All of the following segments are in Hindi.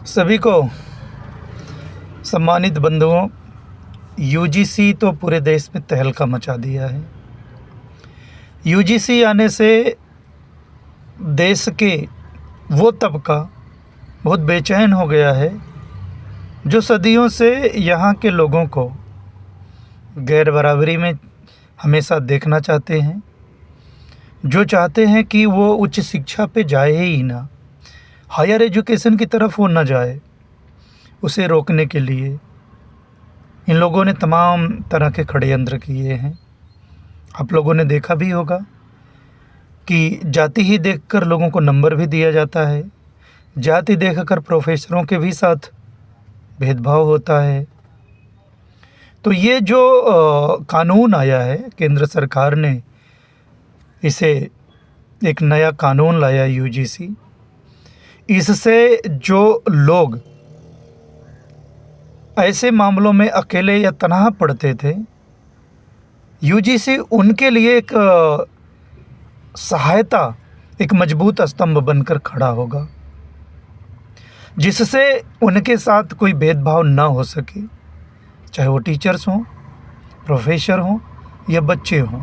सभी को सम्मानित बंधुओं, यूजीसी तो पूरे देश में तहलका मचा दिया है। यूजीसी आने से देश के वो तबका बहुत बेचैन हो गया है जो सदियों से यहाँ के लोगों को गैर बराबरी में हमेशा देखना चाहते हैं, जो चाहते हैं कि वो उच्च शिक्षा पे जाए ही ना, हायर एजुकेशन की तरफ वो ना जाए। उसे रोकने के लिए इन लोगों ने तमाम तरह के षड्यंत्र किए हैं। आप लोगों ने देखा भी होगा कि जाति ही देखकर लोगों को नंबर भी दिया जाता है, जाति देखकर प्रोफेसरों के भी साथ भेदभाव होता है। तो ये जो कानून आया है, केंद्र सरकार ने इसे एक नया कानून लाया यूजीसी, इससे जो लोग ऐसे मामलों में अकेले या तनहा पड़ते थे, यूजीसी उनके लिए एक सहायता, एक मजबूत स्तंभ बनकर खड़ा होगा, जिससे उनके साथ कोई भेदभाव ना हो सके, चाहे वो टीचर्स हों, प्रोफेसर हों या बच्चे हों।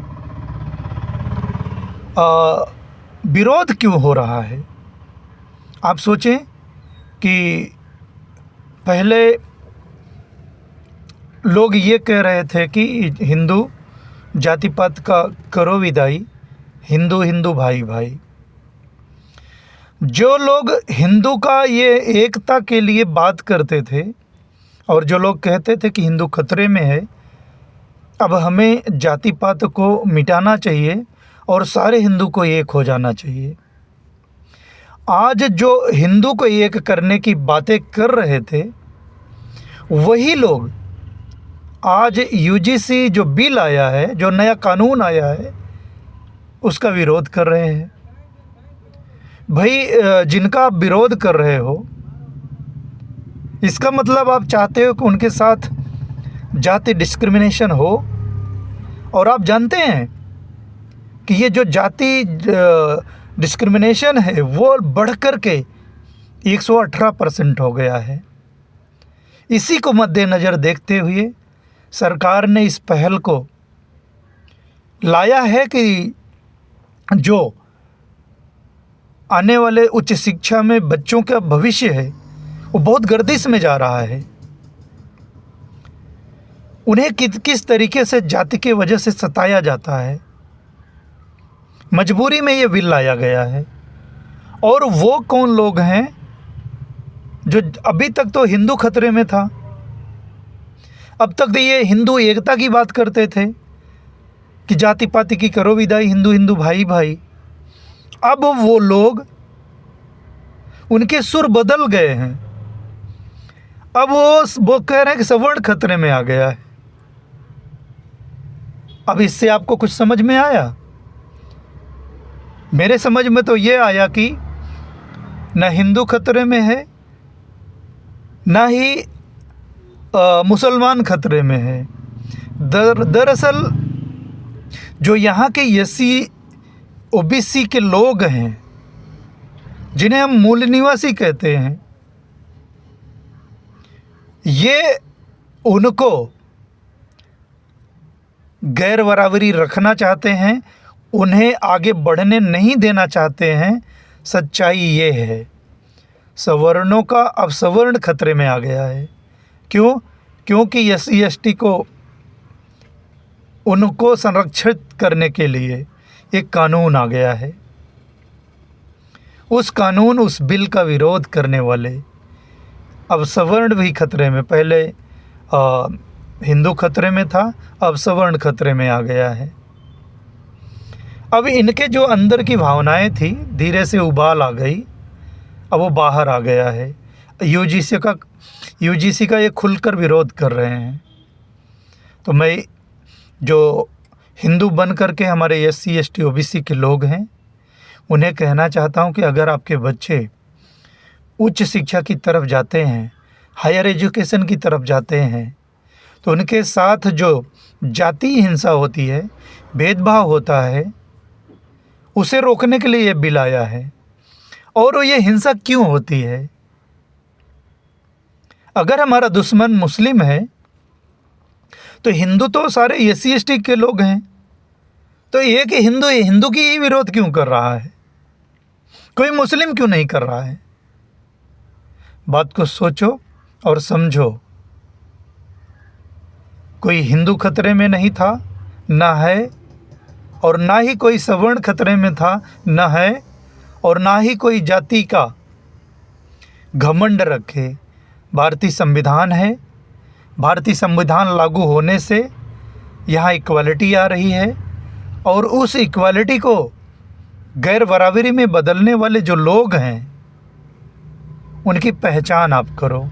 विरोध क्यों हो रहा है? आप सोचें कि पहले लोग ये कह रहे थे कि हिंदू जाति पात का करो विदाई, हिंदू हिंदू भाई भाई। जो लोग हिंदू का ये एकता के लिए बात करते थे और जो लोग कहते थे कि हिंदू खतरे में है, अब हमें जाति पात को मिटाना चाहिए और सारे हिंदू को एक हो जाना चाहिए, आज जो हिंदू को एक करने की बातें कर रहे थे, वही लोग आज यूजीसी जो बिल आया है, जो नया कानून आया है, उसका विरोध कर रहे हैं। भाई, जिनका आप विरोध कर रहे हो, इसका मतलब आप चाहते हो कि उनके साथ जाति डिस्क्रिमिनेशन हो। और आप जानते हैं कि ये जो जाति डिस्क्रिमिनेशन है वो बढ़कर के 118% हो गया है। इसी को मद्देनज़र देखते हुए सरकार ने इस पहल को लाया है कि जो आने वाले उच्च शिक्षा में बच्चों का भविष्य है वो बहुत गर्दिश में जा रहा है। उन्हें किस तरीके से जाति की वजह से सताया जाता है, मजबूरी में ये बिल लाया गया है। और वो कौन लोग हैं जो अभी तक तो हिंदू खतरे में था, अब तक तो ये हिंदू एकता की बात करते थे कि जाति पाति की करो विदाई, हिंदू हिंदू भाई भाई। अब वो लोग, उनके सुर बदल गए हैं। अब वो कह रहे हैं कि सवर्ण खतरे में आ गया है। अब इससे आपको कुछ समझ में आया? मेरे समझ में तो ये आया कि न हिंदू खतरे में है, ना ही मुसलमान खतरे में है। दरअसल जो यहाँ के एससी ओबीसी के लोग हैं, जिन्हें हम मूल निवासी कहते हैं, ये उनको गैर बराबरी रखना चाहते हैं, उन्हें आगे बढ़ने नहीं देना चाहते हैं। सच्चाई ये है, सवर्णों का अब सवर्ण खतरे में आ गया है। क्यों? क्योंकि एससी एसटी को उनको संरक्षित करने के लिए एक कानून आ गया है। उस बिल का विरोध करने वाले अब सवर्ण भी खतरे में, पहले हिंदू खतरे में था, अब सवर्ण खतरे में आ गया है। अब इनके जो अंदर की भावनाएं थी, धीरे से उबाल आ गई, अब वो बाहर आ गया है। यूजीसी का ये खुलकर विरोध कर रहे हैं। तो मैं जो हिंदू बन करके हमारे एससी एसटी ओबीसी के लोग हैं, उन्हें कहना चाहता हूं कि अगर आपके बच्चे उच्च शिक्षा की तरफ जाते हैं, हायर एजुकेशन की तरफ जाते हैं, तो उनके साथ जो जाति हिंसा होती है, भेदभाव होता है, उसे रोकने के लिए ये बिल आया है। और ये हिंसा क्यों होती है? अगर हमारा दुश्मन मुस्लिम है तो हिंदू तो सारे एससी एसटी के लोग हैं, तो एक हिंदू की ही विरोध क्यों कर रहा है? कोई मुस्लिम क्यों नहीं कर रहा है? बात को सोचो और समझो। कोई हिंदू खतरे में नहीं था, ना है, और ना ही कोई सवर्ण खतरे में था, ना है, और ना ही कोई जाति का घमंड रखे। भारतीय संविधान है, भारतीय संविधान लागू होने से यहाँ इक्वालिटी आ रही है, और उस इक्वालिटी को गैर बराबरी में बदलने वाले जो लोग हैं उनकी पहचान आप करो।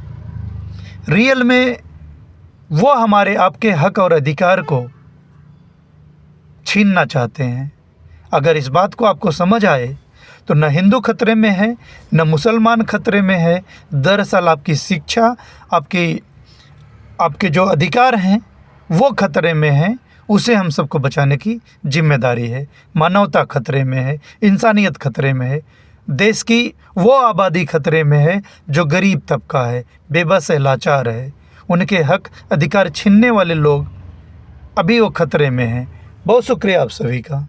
रियल में वो हमारे आपके हक और अधिकार को छीनना चाहते हैं। अगर इस बात को आपको समझ आए तो न हिंदू खतरे में है, न मुसलमान खतरे में है। दरअसल आपकी शिक्षा, आपके जो अधिकार हैं वो खतरे में हैं। उसे हम सबको बचाने की जिम्मेदारी है। मानवता खतरे में है, इंसानियत खतरे में है, देश की वो आबादी खतरे में है जो गरीब तबका है, बेबस है, लाचार है। उनके हक अधिकार छीनने वाले लोग अभी वो खतरे में हैं। बहुत शुक्रिया आप सभी का।